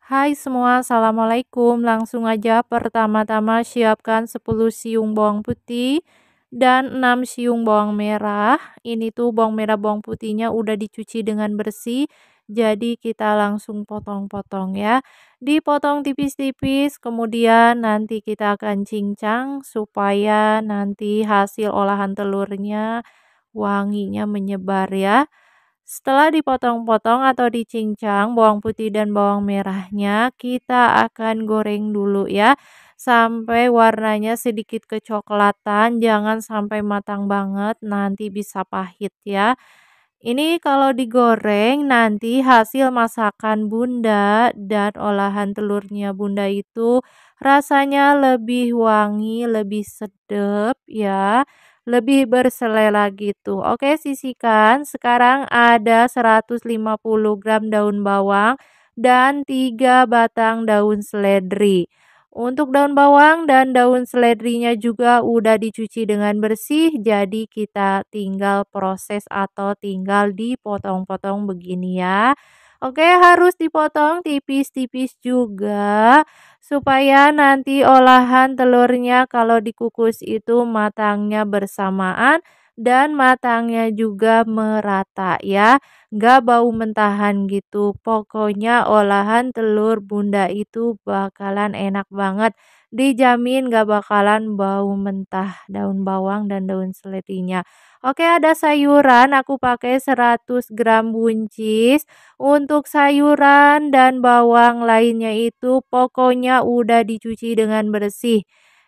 Hai semua, assalamualaikum. Langsung aja pertama-tama siapkan 10 siung bawang putih dan 6 siung bawang merah. Ini tuh bawang merah bawang putihnya udah dicuci dengan bersih. Jadi kita langsung potong-potong ya. Dipotong tipis-tipis, kemudian nanti kita akan cincang supaya nanti hasil olahan telurnya wanginya menyebar ya. Setelah dipotong-potong atau dicincang bawang putih dan bawang merahnya, kita akan goreng dulu ya. Sampai warnanya sedikit kecoklatan, jangan sampai matang banget, nanti bisa pahit ya. Ini kalau digoreng nanti hasil masakan Bunda dan olahan telurnya Bunda itu rasanya lebih wangi, lebih sedap ya, lebih berselera gitu. Oke, sisihkan. Sekarang ada 150 gram daun bawang dan 3 batang daun seledri. Untuk daun bawang dan daun seledrinya juga udah dicuci dengan bersih, jadi kita tinggal proses atau tinggal dipotong-potong begini ya. Oke, harus dipotong tipis-tipis juga supaya nanti olahan telurnya kalau dikukus itu matangnya bersamaan dan matangnya juga merata ya. Nggak bau mentahan gitu. Pokoknya olahan telur Bunda itu bakalan enak banget. Dijamin gak bakalan bau mentah daun bawang dan daun selerinya. Oke, ada sayuran, aku pakai 100 gram buncis. Untuk sayuran dan bawang lainnya itu pokoknya udah dicuci dengan bersih.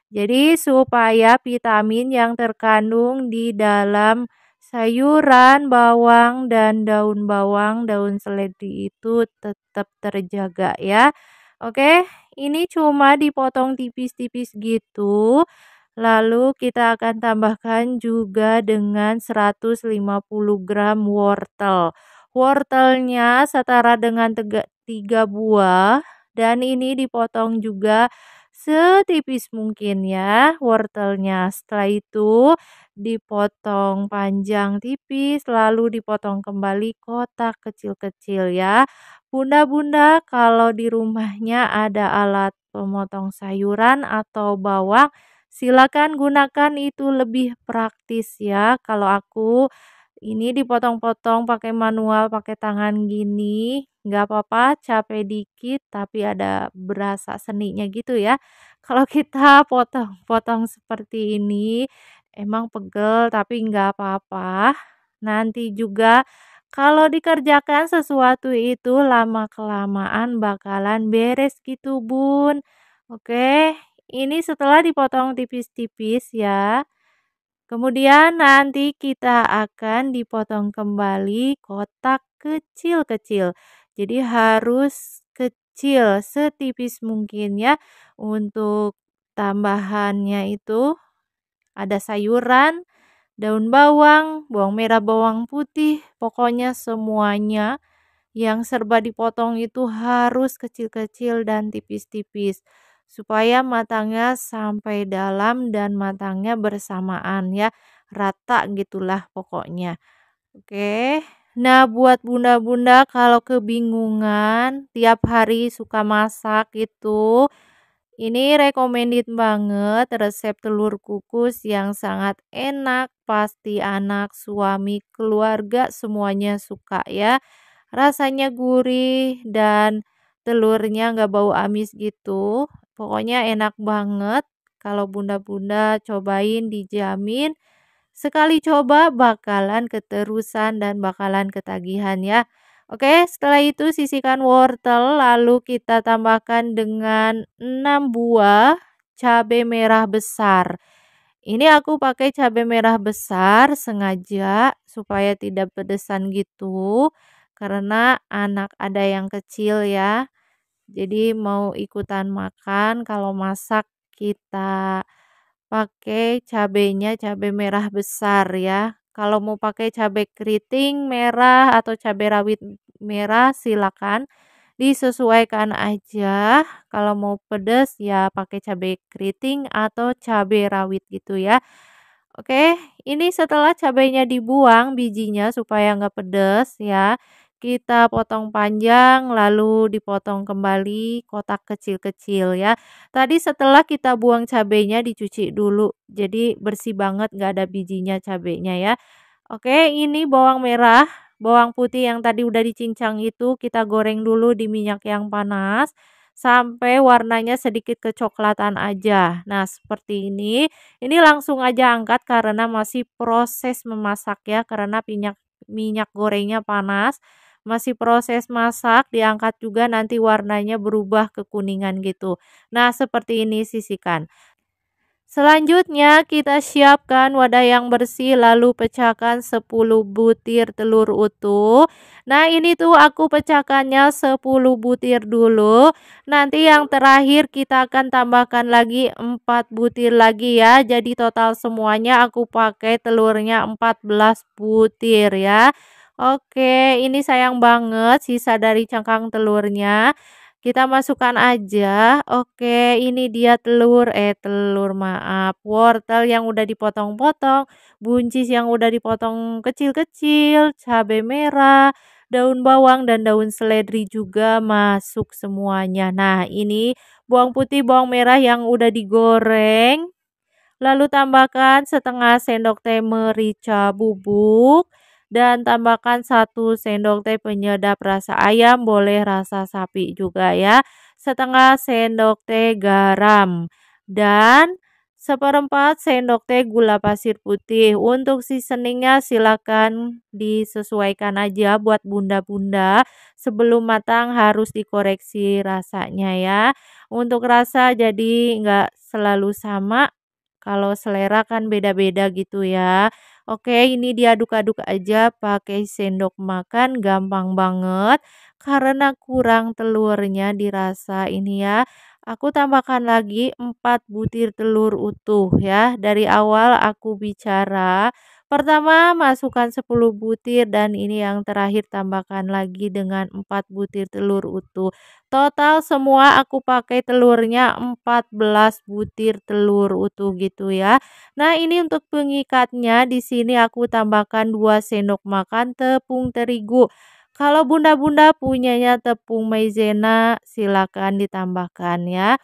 Jadi supaya vitamin yang terkandung di dalam sayuran, bawang, dan daun bawang, daun seledri itu tetap terjaga ya. Oke, ini cuma dipotong tipis-tipis gitu. Lalu kita akan tambahkan juga dengan 150 gram wortel. Wortelnya setara dengan 3 buah dan ini dipotong juga setipis mungkin ya wortelnya. Setelah itu dipotong panjang tipis lalu dipotong kembali kotak kecil-kecil ya. Bunda-bunda kalau di rumahnya ada alat pemotong sayuran atau bawang, silakan gunakan itu lebih praktis ya. Kalau aku ini dipotong-potong pakai manual, pakai tangan gini, nggak apa-apa, capek dikit, tapi ada berasa seninya gitu ya. Kalau kita potong-potong seperti ini, emang pegel, tapi nggak apa-apa. Nanti juga kalau dikerjakan sesuatu itu lama-kelamaan bakalan beres gitu, Bun. Oke, ini setelah dipotong tipis-tipis ya. Kemudian nanti kita akan dipotong kembali kotak kecil-kecil. Jadi harus kecil setipis mungkin ya. Untuk tambahannya itu ada sayuran, daun bawang, bawang merah, bawang putih, pokoknya semuanya yang serba dipotong itu harus kecil-kecil dan tipis-tipis supaya matangnya sampai dalam dan matangnya bersamaan ya, rata gitulah pokoknya. Oke. Nah, buat bunda-bunda kalau kebingungan tiap hari suka masak itu, ini recommended banget resep telur kukus yang sangat enak, pasti anak, suami, keluarga semuanya suka ya. Rasanya gurih dan telurnya nggak bau amis gitu. Pokoknya enak banget. Kalau bunda-bunda cobain dijamin sekali coba bakalan keterusan dan bakalan ketagihan ya. Oke, setelah itu sisihkan wortel lalu kita tambahkan dengan 6 buah cabai merah besar. Ini aku pakai cabai merah besar sengaja supaya tidak pedesan gitu. Karena anak ada yang kecil ya. Jadi mau ikutan makan kalau masak kita pakai cabenya cabai merah besar ya. Kalau mau pakai cabai keriting merah atau cabai rawit merah silakan disesuaikan aja. Kalau mau pedas ya pakai cabai keriting atau cabai rawit gitu ya. Oke, ini setelah cabainya dibuang bijinya supaya nggak pedas ya. kita potong panjang lalu dipotong kembali kotak kecil-kecil ya. Tadi setelah kita buang cabenya dicuci dulu, jadi bersih banget nggak ada bijinya cabenya ya. Oke, ini bawang merah, bawang putih yang tadi udah dicincang itu kita goreng dulu di minyak yang panas sampai warnanya sedikit kecoklatan aja. Nah, seperti ini. Ini langsung aja angkat karena masih proses memasak ya, karena minyak minyak gorengnya panas. Masih proses masak, diangkat juga nanti warnanya berubah kekuningan gitu. Nah, seperti ini sisihkan. Selanjutnya kita siapkan wadah yang bersih lalu pecahkan 10 butir telur utuh. Nah ini tuh aku pecahkannya 10 butir dulu. Nanti yang terakhir kita akan tambahkan lagi 4 butir lagi ya. Jadi total semuanya aku pakai telurnya 14 butir ya. Oke, ini sayang banget sisa dari cangkang telurnya. Kita masukkan aja. Oke, ini dia telur maaf, wortel yang udah dipotong-potong, buncis yang udah dipotong kecil-kecil, cabai merah, daun bawang dan daun seledri juga masuk semuanya. Nah, ini bawang putih, bawang merah yang udah digoreng. Lalu tambahkan setengah sendok teh merica bubuk dan tambahkan 1 sendok teh penyedap rasa ayam, boleh rasa sapi juga ya. Setengah sendok teh garam dan seperempat sendok teh gula pasir putih. Untuk seasoningnya silakan disesuaikan aja buat bunda-bunda. Sebelum matang harus dikoreksi rasanya ya. Untuk rasa jadi nggak selalu sama, kalau selera kan beda-beda gitu ya. Oke, ini diaduk-aduk aja pakai sendok makan, gampang banget. Karena kurang telurnya dirasa ini ya. Aku tambahkan lagi 4 butir telur utuh ya. Dari awal aku bicara, pertama masukkan 10 butir dan ini yang terakhir tambahkan lagi dengan 4 butir telur utuh. Total semua aku pakai telurnya 14 butir telur utuh gitu ya. Nah, ini untuk pengikatnya di sini aku tambahkan 2 sendok makan tepung terigu. Kalau bunda-bunda punyanya tepung maizena silakan ditambahkan ya.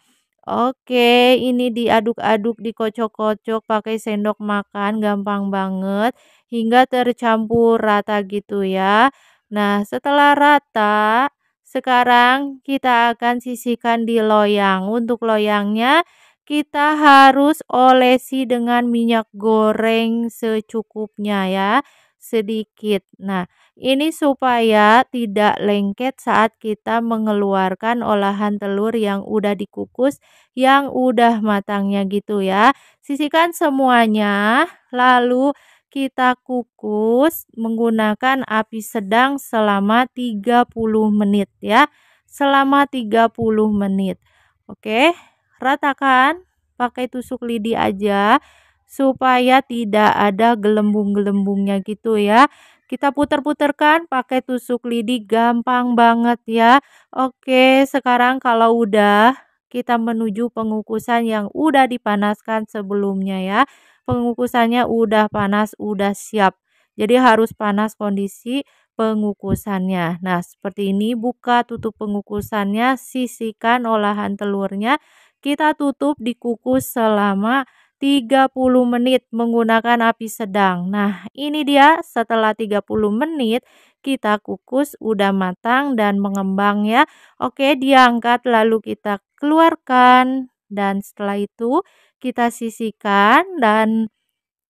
Oke, ini diaduk-aduk, dikocok-kocok pakai sendok makan, gampang banget hingga tercampur rata gitu ya. Nah, setelah rata, sekarang kita akan sisihkan di loyang. Untuk loyangnya kita harus olesi dengan minyak goreng secukupnya ya, sedikit. Nah, ini supaya tidak lengket saat kita mengeluarkan olahan telur yang udah dikukus, yang udah matangnya gitu ya. Sisihkan semuanya, lalu kita kukus menggunakan api sedang selama 30 menit ya. Selama 30 menit. Oke, ratakan pakai tusuk lidi aja supaya tidak ada gelembung-gelembungnya gitu ya. Kita puter-puterkan pakai tusuk lidi, gampang banget ya. Oke, sekarang kalau udah kita menuju pengukusan yang udah dipanaskan sebelumnya ya. Pengukusannya udah panas, udah siap. Jadi harus panas kondisi pengukusannya. Nah, seperti ini buka tutup pengukusannya, sisihkan olahan telurnya. Kita tutup dikukus selama 30 menit menggunakan api sedang. Nah, ini dia setelah 30 menit kita kukus udah matang dan mengembang ya. Oke, diangkat lalu kita keluarkan dan setelah itu kita sisihkan dan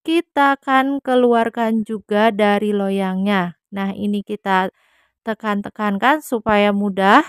kita akan keluarkan juga dari loyangnya. Nah, ini kita tekan-tekankan supaya mudah.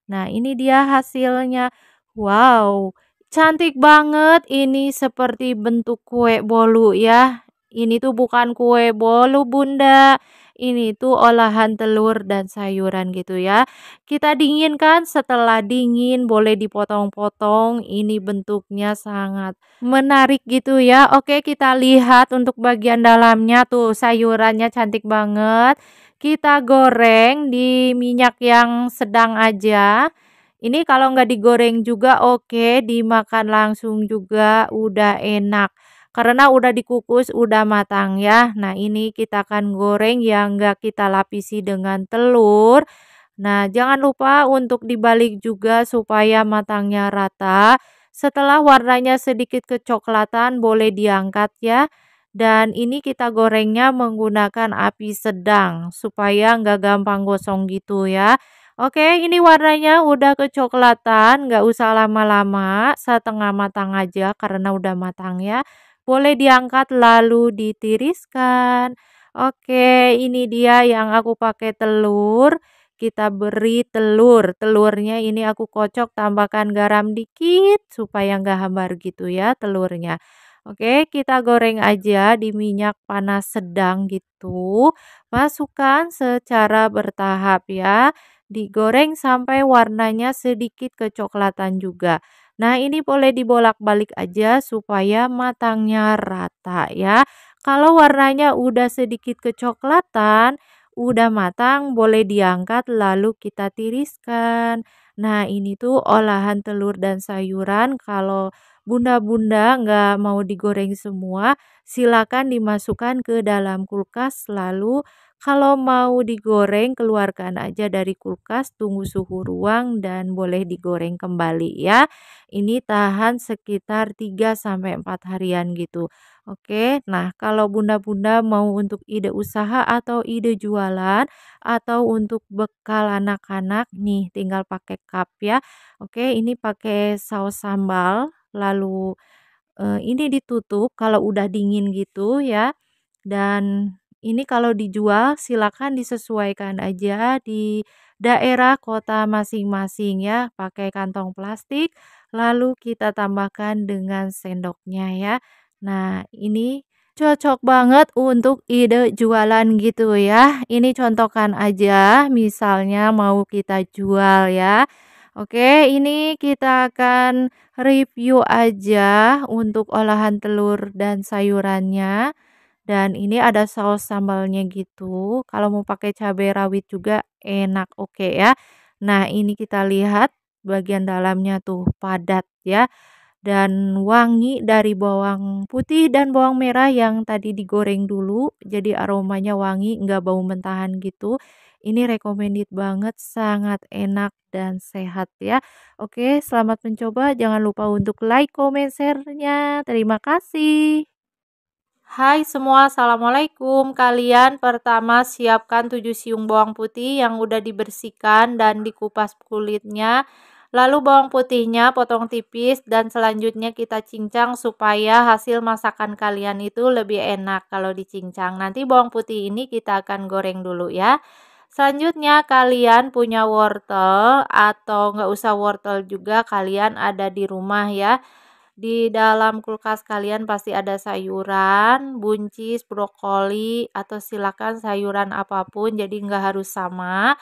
Nah, ini dia hasilnya. Wow, cantik banget. Ini seperti bentuk kue bolu ya. Ini tuh bukan kue bolu, Bunda. Ini tuh olahan telur dan sayuran gitu ya. Kita dinginkan, setelah dingin boleh dipotong-potong. Ini bentuknya sangat menarik gitu ya. Oke, kita lihat untuk bagian dalamnya tuh sayurannya cantik banget. Kita goreng di minyak yang sedang aja. Ini kalau nggak digoreng juga oke, dimakan langsung juga udah enak. karena udah dikukus, udah matang ya. Nah, ini kita akan goreng yang enggak kita lapisi dengan telur. Nah, jangan lupa untuk dibalik juga supaya matangnya rata. Setelah warnanya sedikit kecoklatan, boleh diangkat ya. Dan ini kita gorengnya menggunakan api sedang supaya nggak gampang gosong gitu ya. Oke, ini warnanya udah kecoklatan, nggak usah lama-lama, setengah matang aja karena udah matang ya. Boleh diangkat lalu ditiriskan. Oke, ini dia yang aku pakai telur. Kita beri telurnya ini aku kocok, tambahkan garam dikit supaya nggak hambar gitu ya telurnya. Oke, kita goreng aja di minyak panas sedang gitu. Masukkan secara bertahap ya. Digoreng sampai warnanya sedikit kecoklatan juga. Nah, ini boleh dibolak-balik aja supaya matangnya rata ya. Kalau warnanya udah sedikit kecoklatan, udah matang, boleh diangkat lalu kita tiriskan. Nah, ini tuh olahan telur dan sayuran. Kalau bunda-bunda nggak mau digoreng semua, silakan dimasukkan ke dalam kulkas. Lalu kalau mau digoreng, keluarkan aja dari kulkas, tunggu suhu ruang dan boleh digoreng kembali ya. Ini tahan sekitar 3 sampai 4 harian gitu. Oke, nah kalau bunda-bunda mau untuk ide usaha atau ide jualan atau untuk bekal anak-anak nih tinggal pakai cup ya. Oke, ini pakai saus sambal lalu ini ditutup kalau udah dingin gitu ya. Dan ini kalau dijual silakan disesuaikan aja di daerah kota masing-masing ya, pakai kantong plastik lalu kita tambahkan dengan sendoknya ya. Nah, ini cocok banget untuk ide jualan gitu ya. Ini contohkan aja misalnya mau kita jual ya. Oke, ini kita akan review aja untuk olahan telur dan sayurannya. Dan ini ada saus sambalnya gitu. Kalau mau pakai cabai rawit juga enak, oke ya. Nah, ini kita lihat bagian dalamnya tuh padat ya dan wangi dari bawang putih dan bawang merah yang tadi digoreng dulu. Jadi aromanya wangi, nggak bau mentahan gitu. Ini recommended banget, sangat enak dan sehat ya. Oke, selamat mencoba. Jangan lupa untuk like, comment, share-nya. Terima kasih. Hai semua, assalamualaikum. Kalian pertama siapkan 7 siung bawang putih yang udah dibersihkan dan dikupas kulitnya. Lalu bawang putihnya potong tipis dan selanjutnya kita cincang supaya hasil masakan kalian itu lebih enak kalau dicincang. Nanti bawang putih ini kita akan goreng dulu ya. Selanjutnya kalian punya wortel atau nggak usah wortel juga, kalian ada di rumah ya. Di dalam kulkas kalian pasti ada sayuran, buncis, brokoli, atau silakan sayuran apapun, jadi nggak harus sama.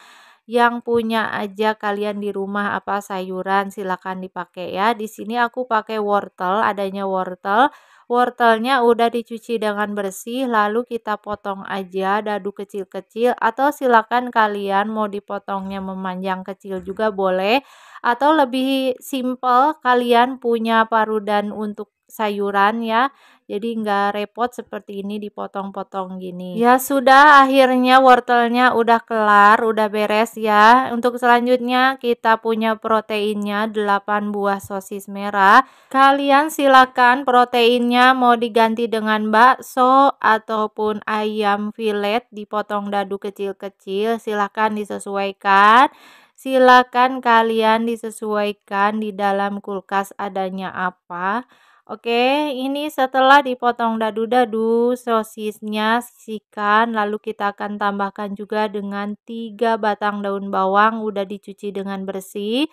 Yang punya aja kalian di rumah apa sayuran silakan dipakai ya. Di sini aku pakai wortel, adanya wortel. Wortelnya udah dicuci dengan bersih, lalu kita potong aja dadu kecil-kecil atau silakan kalian mau dipotongnya memanjang kecil juga boleh. Atau lebih simple kalian punya parudan untuk sayuran ya. Jadi nggak repot seperti ini dipotong-potong gini. Ya sudah, akhirnya wortelnya udah kelar, udah beres ya. Untuk selanjutnya kita punya proteinnya 8 buah sosis merah. Kalian silakan proteinnya mau diganti dengan bakso ataupun ayam filet dipotong dadu kecil-kecil. Silakan disesuaikan. Silakan kalian disesuaikan di dalam kulkas adanya apa. Oke, ini setelah dipotong dadu-dadu, sosisnya sisihkan, lalu kita akan tambahkan juga dengan 3 batang daun bawang udah dicuci dengan bersih.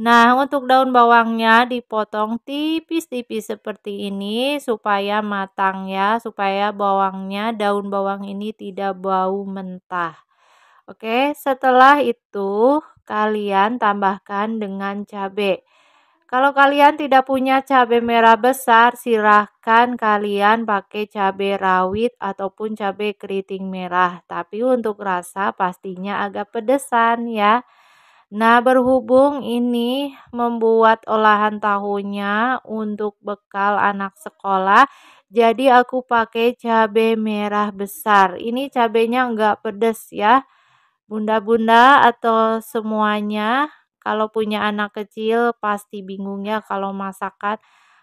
Nah, untuk daun bawangnya dipotong tipis-tipis seperti ini supaya matang ya, supaya daun bawang ini tidak bau mentah. Oke, setelah itu kalian tambahkan dengan cabai. Kalau kalian tidak punya cabai merah besar, silahkan kalian pakai cabai rawit ataupun cabai keriting merah. Tapi untuk rasa pastinya agak pedesan ya. Nah, berhubung ini membuat olahan tahunya untuk bekal anak sekolah, Jadi aku pakai cabai merah besar. Ini cabenya enggak pedes ya. Bunda-bunda atau semuanya kalau punya anak kecil pasti bingung ya kalau masakan,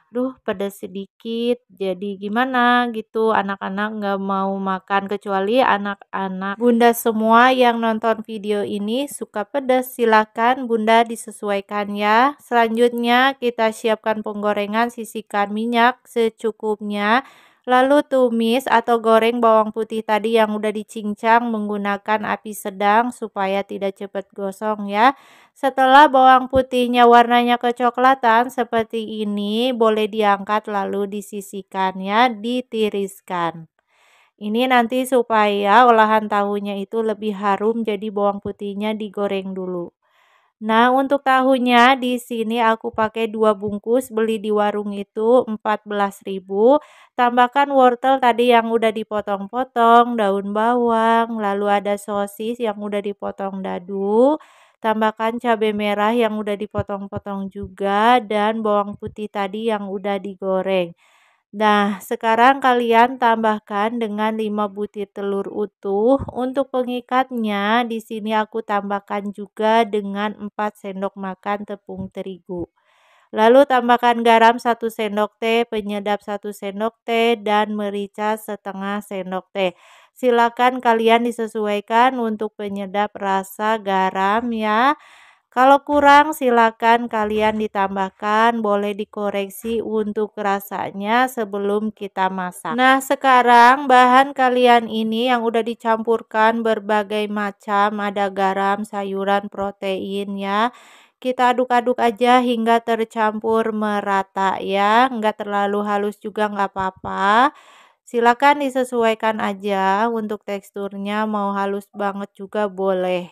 duh pedas sedikit jadi gimana gitu, anak-anak nggak mau makan kecuali anak-anak bunda semua yang nonton video ini suka pedas, silakan bunda disesuaikan ya. Selanjutnya kita siapkan penggorengan, sisihkan minyak secukupnya. Lalu tumis atau goreng bawang putih tadi yang udah dicincang menggunakan api sedang supaya tidak cepat gosong ya. Setelah bawang putihnya warnanya kecoklatan seperti ini, boleh diangkat lalu disisihkan ya, ditiriskan. Ini nanti supaya olahan tahunya itu lebih harum, jadi bawang putihnya digoreng dulu. Nah, untuk tahunya di sini aku pakai 2 bungkus, beli di warung itu 14.000. Tambahkan wortel tadi yang udah dipotong-potong, daun bawang, lalu ada sosis yang udah dipotong dadu. Tambahkan cabai merah yang udah dipotong-potong juga dan bawang putih tadi yang udah digoreng. Nah, sekarang kalian tambahkan dengan 5 butir telur utuh. Untuk pengikatnya, di sini aku tambahkan juga dengan 4 sendok makan tepung terigu. Lalu tambahkan garam 1 sendok teh, penyedap 1 sendok teh, dan merica setengah sendok teh. Silakan kalian disesuaikan untuk penyedap rasa garam ya. Kalau kurang silakan kalian ditambahkan, boleh dikoreksi untuk rasanya sebelum kita masak. Nah, sekarang bahan kalian ini yang udah dicampurkan berbagai macam, ada garam, sayuran, protein ya. Kita aduk-aduk aja hingga tercampur merata ya, nggak terlalu halus juga nggak apa-apa. Silakan disesuaikan aja untuk teksturnya, mau halus banget juga boleh.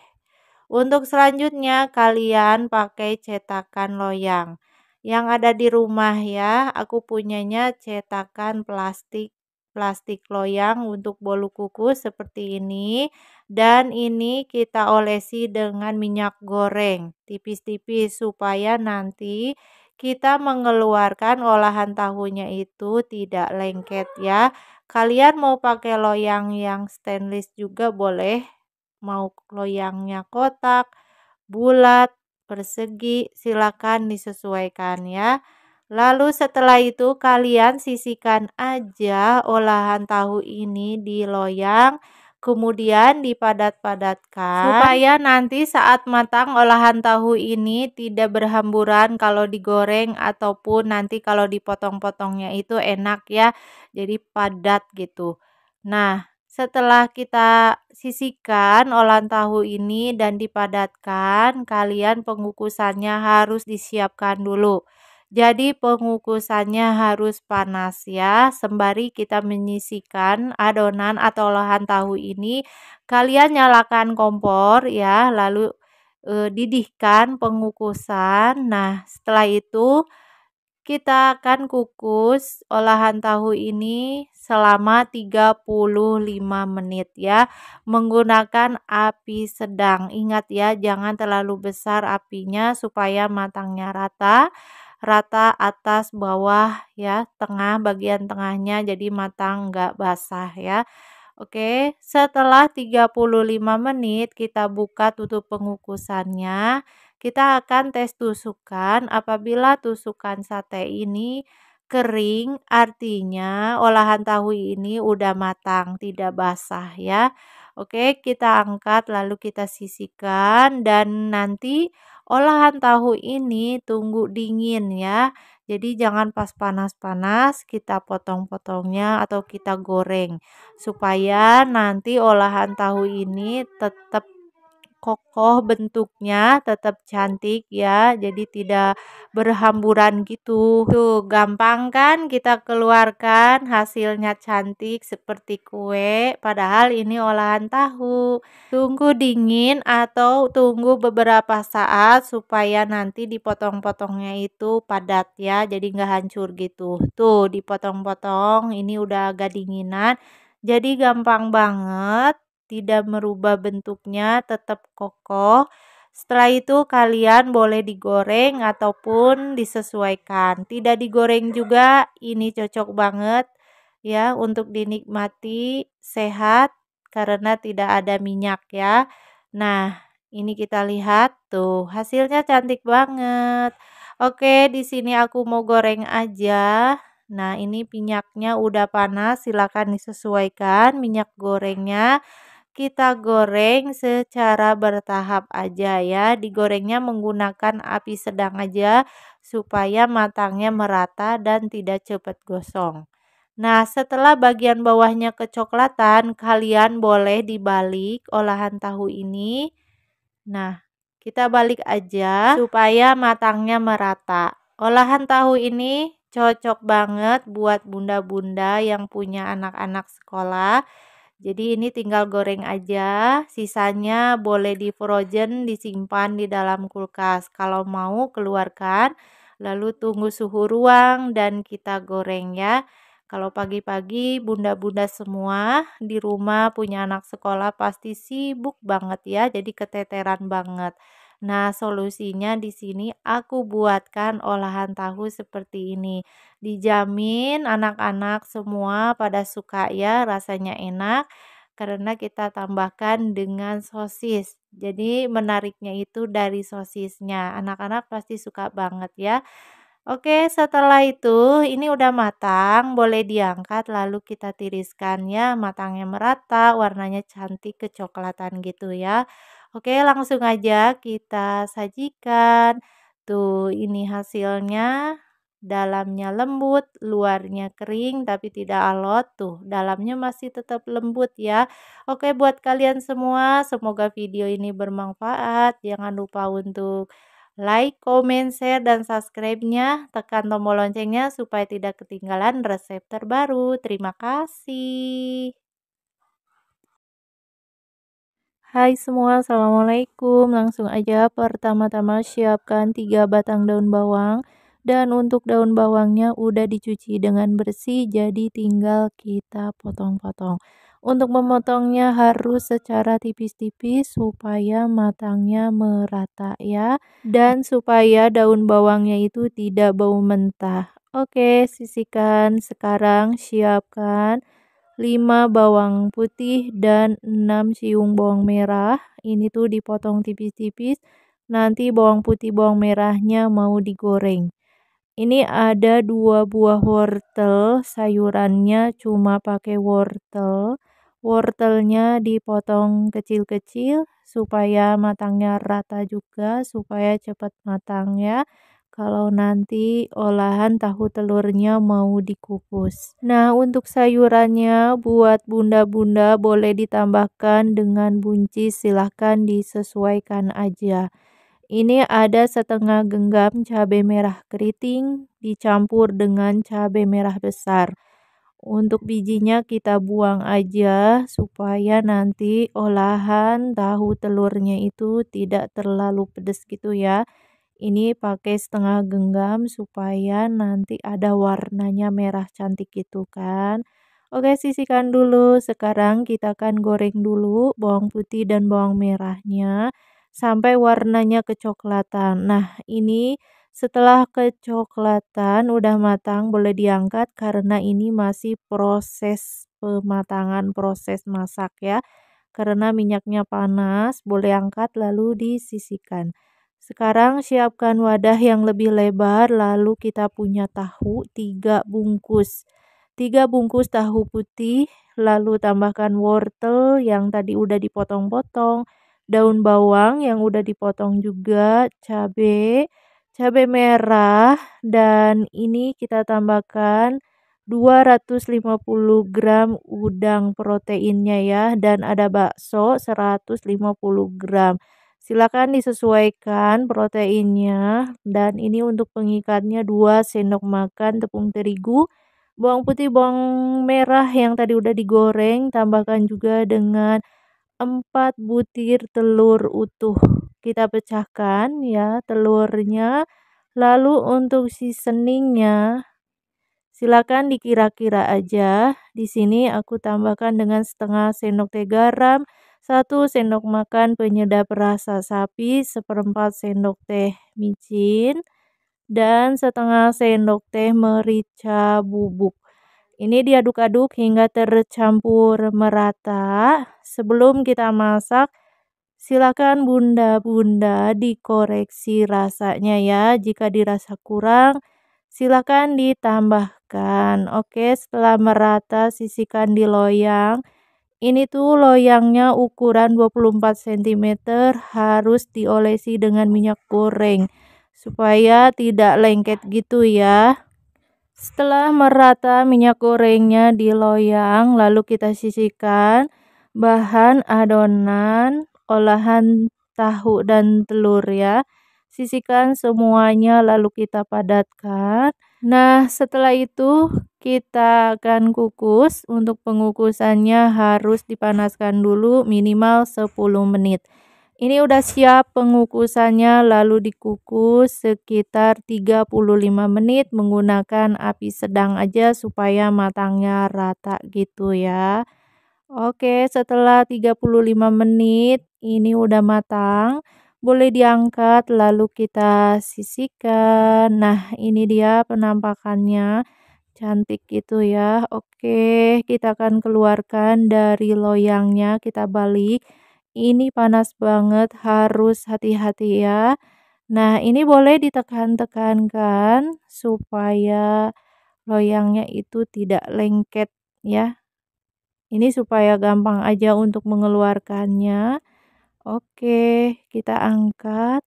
Untuk selanjutnya kalian pakai cetakan loyang yang ada di rumah ya. Aku punyanya cetakan plastik loyang untuk bolu kukus seperti ini, dan ini kita olesi dengan minyak goreng tipis-tipis supaya nanti kita mengeluarkan olahan tahunya itu tidak lengket ya. Kalian mau pakai loyang yang stainless juga boleh, mau loyangnya kotak, bulat, persegi, silakan disesuaikan ya. Lalu setelah itu kalian sisihkan aja olahan tahu ini di loyang, kemudian dipadat-padatkan supaya nanti saat matang olahan tahu ini tidak berhamburan kalau digoreng ataupun nanti kalau dipotong-potongnya itu enak ya, jadi padat gitu. Nah, setelah kita sisihkan olahan tahu ini dan dipadatkan, kalian pengukusannya harus disiapkan dulu. Jadi pengukusannya harus panas ya, sembari kita menyisihkan adonan atau olahan tahu ini, kalian nyalakan kompor ya, lalu didihkan pengukusan. Nah, setelah itu kita akan kukus olahan tahu ini selama 35 menit ya, menggunakan api sedang. Ingat ya, jangan terlalu besar apinya supaya matangnya rata, rata atas bawah ya, tengah bagian tengahnya jadi matang nggak basah ya. Oke, setelah 35 menit kita buka tutup pengukusannya. Kita akan tes tusukan. Apabila tusukan sate ini kering, artinya olahan tahu ini udah matang, tidak basah ya. Oke, kita angkat lalu kita sisihkan dan nanti olahan tahu ini tunggu dingin ya. Jadi jangan pas panas-panas kita potong-potongnya atau kita goreng supaya nanti olahan tahu ini tetap kokoh bentuknya, tetap cantik ya, jadi tidak berhamburan gitu. Tuh, gampang kan kita keluarkan hasilnya cantik seperti kue, padahal ini olahan tahu. Tunggu dingin atau tunggu beberapa saat supaya nanti dipotong-potongnya itu padat ya, jadi nggak hancur gitu. Tuh, dipotong-potong, ini udah agak dinginan, jadi gampang banget tidak merubah bentuknya, tetap kokoh. Setelah itu kalian boleh digoreng ataupun disesuaikan. Tidak digoreng juga ini cocok banget ya untuk dinikmati, sehat karena tidak ada minyak ya. Nah, ini kita lihat tuh hasilnya cantik banget. Oke, di sini aku mau goreng aja. Nah, ini minyaknya udah panas, silakan disesuaikan minyak gorengnya. Kita goreng secara bertahap aja ya. Digorengnya menggunakan api sedang aja supaya matangnya merata dan tidak cepat gosong. Nah, setelah bagian bawahnya kecoklatan, kalian boleh dibalik olahan tahu ini. Nah, kita balik aja supaya matangnya merata. Olahan tahu ini cocok banget buat bunda-bunda yang punya anak-anak sekolah. Jadi ini tinggal goreng aja, sisanya boleh di frozen, disimpan di dalam kulkas. Kalau mau keluarkan, lalu tunggu suhu ruang dan kita goreng ya. Kalau pagi-pagi bunda-bunda semua di rumah punya anak sekolah pasti sibuk banget ya, jadi keteteran banget. Nah, solusinya di sini aku buatkan olahan tahu seperti ini. Dijamin anak-anak semua pada suka ya, rasanya enak karena kita tambahkan dengan sosis. Jadi menariknya itu dari sosisnya. Anak-anak pasti suka banget ya. Oke, setelah itu ini udah matang, boleh diangkat lalu kita tiriskan ya, matangnya merata, warnanya cantik kecoklatan gitu ya. Oke, langsung aja kita sajikan. Tuh, ini hasilnya. Dalamnya lembut, luarnya kering tapi tidak alot. Tuh, dalamnya masih tetap lembut ya. Oke, buat kalian semua, semoga video ini bermanfaat. Jangan lupa untuk like, comment, share, dan subscribe-nya. Tekan tombol loncengnya supaya tidak ketinggalan resep terbaru. Terima kasih. Hai semua, assalamualaikum. Langsung aja pertama-tama siapkan 3 batang daun bawang. Dan untuk daun bawangnya udah dicuci dengan bersih, jadi tinggal kita potong-potong. Untuk memotongnya harus secara tipis-tipis supaya matangnya merata ya. Dan supaya daun bawangnya itu tidak bau mentah. Oke, sisihkan. Sekarang siapkan 5 bawang putih dan 6 siung bawang merah. Ini tuh dipotong tipis-tipis. Nanti bawang putih bawang merahnya mau digoreng. Ini ada 2 buah wortel, sayurannya cuma pakai wortel. Wortelnya dipotong kecil-kecil supaya matangnya rata juga, supaya cepat matang ya. Kalau nanti olahan tahu telurnya mau dikukus. Nah, untuk sayurannya buat bunda-bunda boleh ditambahkan dengan buncis, silahkan disesuaikan aja. Ini ada setengah genggam cabai merah keriting dicampur dengan cabai merah besar. Untuk bijinya kita buang aja supaya nanti olahan tahu telurnya itu tidak terlalu pedas gitu ya. Ini pakai setengah genggam supaya nanti ada warnanya merah cantik gitu kan. Oke, sisihkan dulu. Sekarang kita akan goreng dulu bawang putih dan bawang merahnya sampai warnanya kecoklatan. Nah, ini setelah kecoklatan udah matang boleh diangkat karena ini masih proses pematangan, proses masak ya. Karena minyaknya panas, boleh angkat lalu disisihkan. Sekarang siapkan wadah yang lebih lebar, lalu kita punya tahu 3 bungkus. 3 bungkus tahu putih, lalu tambahkan wortel yang tadi udah dipotong-potong, daun bawang yang udah dipotong juga, cabai merah, dan ini kita tambahkan 250 gram udang proteinnya ya, dan ada bakso 150 gram. Silakan disesuaikan proteinnya, dan ini untuk pengikatnya 2 sendok makan tepung terigu, bawang putih, bawang merah yang tadi udah digoreng, tambahkan juga dengan 4 butir telur utuh. Kita pecahkan ya telurnya. Lalu untuk seasoningnya silakan dikira-kira aja. Di sini aku tambahkan dengan setengah sendok teh garam, 1 sendok makan penyedap rasa sapi, seperempat sendok teh micin, dan setengah sendok teh merica bubuk. Ini diaduk-aduk hingga tercampur merata. Sebelum kita masak, silakan bunda-bunda dikoreksi rasanya ya. Jika dirasa kurang, silakan ditambahkan. Oke, setelah merata sisihkan di loyang. Ini tuh loyangnya ukuran 24 cm, harus diolesi dengan minyak goreng supaya tidak lengket gitu ya. Setelah merata minyak gorengnya di loyang, lalu kita sisihkan bahan adonan olahan tahu dan telur ya. Sisihkan semuanya lalu kita padatkan. Nah, setelah itu kita akan kukus. Untuk pengukusannya harus dipanaskan dulu minimal 10 menit. Ini udah siap pengukusannya, lalu dikukus sekitar 35 menit menggunakan api sedang aja supaya matangnya rata gitu ya. Oke, setelah 35 menit ini udah matang. Boleh diangkat lalu kita sisihkan. Nah, ini dia penampakannya. Cantik gitu ya. Oke, kita akan keluarkan dari loyangnya, kita balik. Ini panas banget, harus hati-hati ya. Nah, ini boleh ditekan-tekankan supaya loyangnya itu tidak lengket ya. Ini supaya gampang aja untuk mengeluarkannya. Oke, kita angkat.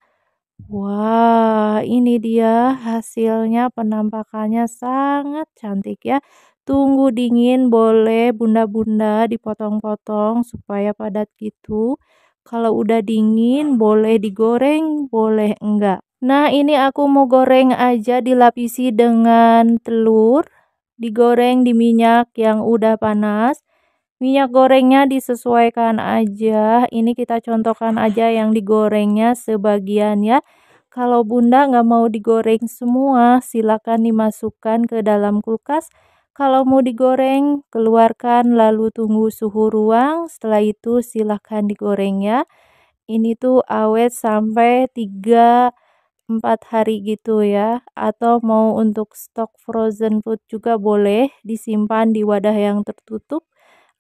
Wah, ini dia hasilnya, penampakannya sangat cantik ya. Tunggu dingin, boleh bunda-bunda dipotong-potong supaya padat gitu. Kalau udah dingin boleh digoreng, boleh enggak. Nah, ini aku mau goreng aja, dilapisi dengan telur. Digoreng di minyak yang udah panas. Minyak gorengnya disesuaikan aja. Ini kita contohkan aja yang digorengnya sebagian ya. Kalau bunda nggak mau digoreng semua, silakan dimasukkan ke dalam kulkas. Kalau mau digoreng, keluarkan lalu tunggu suhu ruang. Setelah itu silakan digoreng ya. Ini tuh awet sampai 3-4 hari gitu ya. Atau mau untuk stok frozen food juga boleh disimpan di wadah yang tertutup.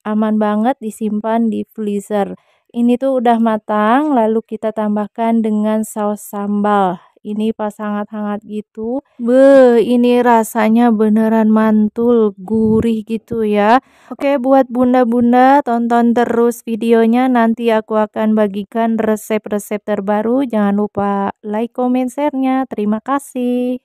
Aman banget disimpan di freezer. Ini tuh udah matang, lalu kita tambahkan dengan saus sambal. Ini pas hangat-hangat gitu. Ini rasanya beneran mantul, gurih gitu ya. Oke, buat bunda-bunda tonton terus videonya. Nanti aku akan bagikan resep-resep terbaru. Jangan lupa like, comment, share-nya. Terima kasih.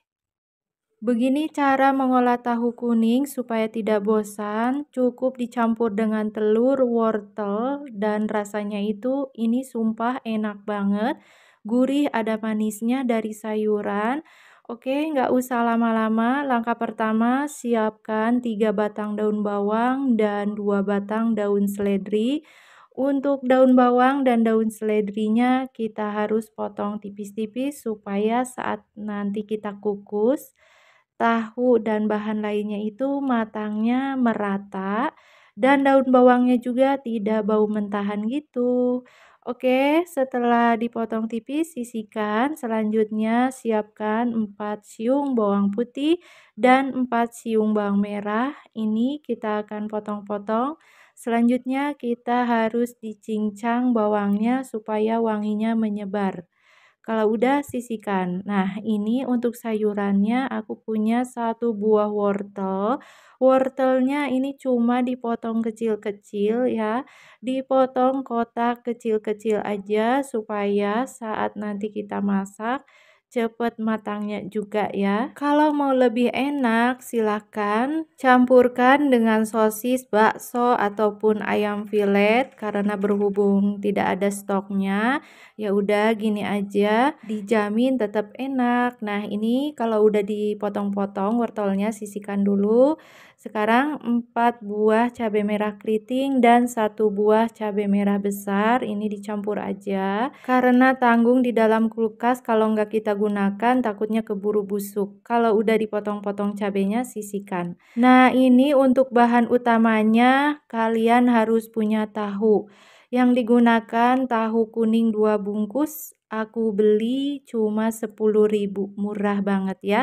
Begini cara mengolah tahu kuning supaya tidak bosan. Cukup dicampur dengan telur, wortel, dan rasanya itu ini sumpah enak banget. Gurih, ada manisnya dari sayuran. Oke, nggak usah lama-lama. Langkah pertama, siapkan 3 batang daun bawang dan 2 batang daun seledri. Untuk daun bawang dan daun seledrinya kita harus potong tipis-tipis supaya saat nanti kita kukus, tahu dan bahan lainnya itu matangnya merata dan daun bawangnya juga tidak bau mentahan gitu. Oke, setelah dipotong tipis, sisihkan. Selanjutnya siapkan 4 siung bawang putih dan 4 siung bawang merah. Ini kita akan potong-potong. Selanjutnya kita harus dicincang bawangnya supaya wanginya menyebar. Kalau udah sisihkan. Nah, ini untuk sayurannya aku punya 1 buah wortel. Wortelnya ini cuma dipotong kecil-kecil ya. Dipotong kotak kecil-kecil aja supaya saat nanti kita masak cepat matangnya juga ya. Kalau mau lebih enak silahkan campurkan dengan sosis, bakso ataupun ayam filet, karena berhubung tidak ada stoknya. Ya udah gini aja, dijamin tetap enak. Nah, ini kalau udah dipotong-potong wortelnya sisihkan dulu. Sekarang 4 buah cabai merah keriting dan 1 buah cabai merah besar ini dicampur aja. Karena tanggung di dalam kulkas, kalau nggak kita gunakan takutnya keburu busuk. Kalau udah dipotong-potong cabainya sisihkan. Nah, ini untuk bahan utamanya kalian harus punya tahu. Yang digunakan tahu kuning 2 bungkus aku beli cuma 10.000, murah banget ya.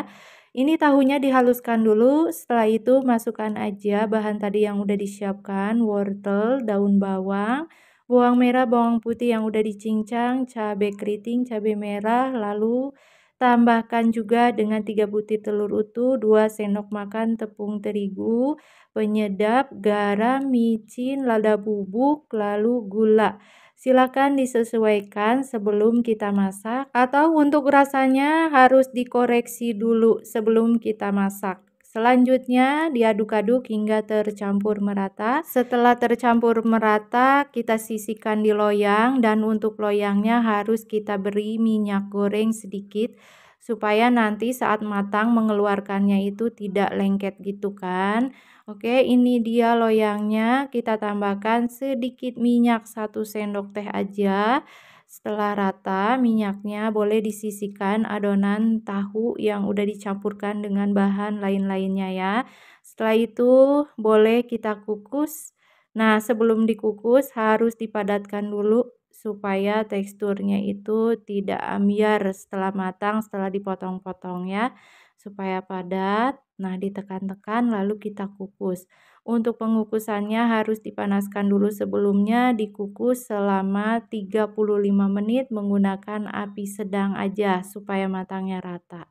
Ini tahunya dihaluskan dulu, setelah itu masukkan aja bahan tadi yang udah disiapkan, wortel, daun bawang, bawang merah, bawang putih yang udah dicincang, cabai keriting, cabai merah, lalu tambahkan juga dengan 3 butir telur utuh, 2 sendok makan tepung terigu, penyedap, garam, micin, lada bubuk, lalu gula. Silakan disesuaikan sebelum kita masak atau untuk rasanya harus dikoreksi dulu sebelum kita masak. Selanjutnya diaduk-aduk hingga tercampur merata. Setelah tercampur merata, kita sisihkan di loyang dan untuk loyangnya harus kita beri minyak goreng sedikit supaya nanti saat matang mengeluarkannya itu tidak lengket gitu kan. Oke, ini dia loyangnya. Kita tambahkan sedikit minyak 1 sendok teh aja. Setelah rata minyaknya, boleh disisihkan adonan tahu yang udah dicampurkan dengan bahan lain-lainnya ya. Setelah itu boleh kita kukus. Nah, sebelum dikukus harus dipadatkan dulu supaya teksturnya itu tidak ambiar setelah matang, setelah dipotong-potong ya, supaya padat. Nah, ditekan-tekan lalu kita kukus. Untuk pengukusannya harus dipanaskan dulu sebelumnya, dikukus selama 35 menit menggunakan api sedang aja supaya matangnya rata.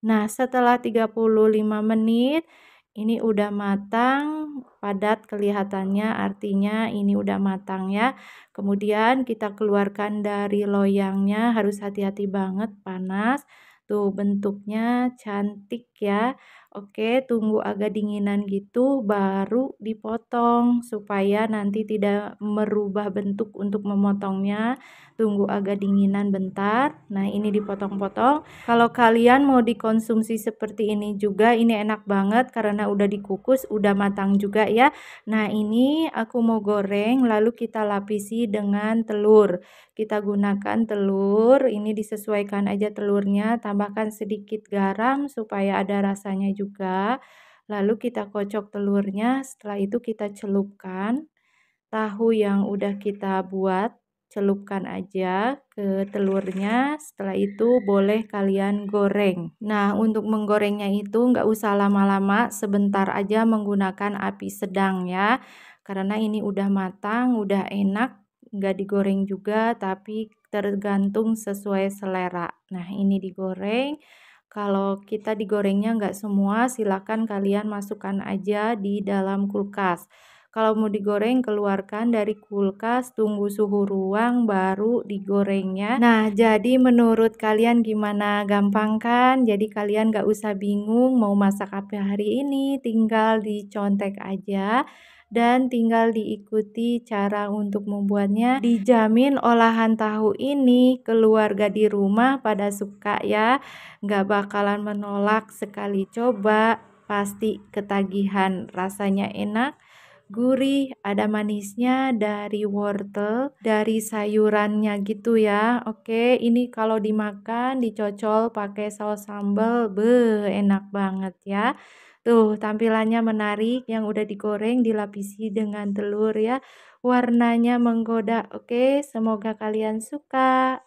Nah, setelah 35 menit, ini udah matang, padat kelihatannya, artinya ini udah matang ya. Kemudian kita keluarkan dari loyangnya, harus hati-hati banget, panas. Tuh bentuknya cantik ya. Oke, tunggu agak dinginan gitu, baru dipotong supaya nanti tidak merubah bentuk untuk memotongnya. Tunggu agak dinginan bentar. Nah, ini dipotong-potong. Kalau kalian mau dikonsumsi seperti ini juga, ini enak banget karena udah dikukus, udah matang juga ya. Nah, ini aku mau goreng, lalu kita lapisi dengan telur. Kita gunakan telur, ini disesuaikan aja telurnya, tambahkan sedikit garam supaya ada rasanya juga. Lalu kita kocok telurnya, setelah itu kita celupkan tahu yang udah kita buat, celupkan aja ke telurnya, setelah itu boleh kalian goreng. Nah, untuk menggorengnya itu nggak usah lama-lama, sebentar aja menggunakan api sedang ya. Karena ini udah matang, udah enak, nggak digoreng juga, tapi tergantung sesuai selera. Nah, ini digoreng. Kalau kita digorengnya nggak semua, silakan kalian masukkan aja di dalam kulkas. Kalau mau digoreng, keluarkan dari kulkas, tunggu suhu ruang, baru digorengnya. Nah, jadi menurut kalian gimana? Gampang kan? Jadi kalian gak usah bingung mau masak apa hari ini, tinggal dicontek aja dan tinggal diikuti cara untuk membuatnya. Dijamin olahan tahu ini keluarga di rumah pada suka ya, gak bakalan menolak sekali coba, pasti ketagihan, rasanya enak, gurih, ada manisnya dari wortel, dari sayurannya gitu ya. Oke, ini kalau dimakan dicocol pakai saus sambal, enak banget ya. Tuh, tampilannya menarik, yang udah digoreng dilapisi dengan telur ya. Warnanya menggoda. Oke, semoga kalian suka.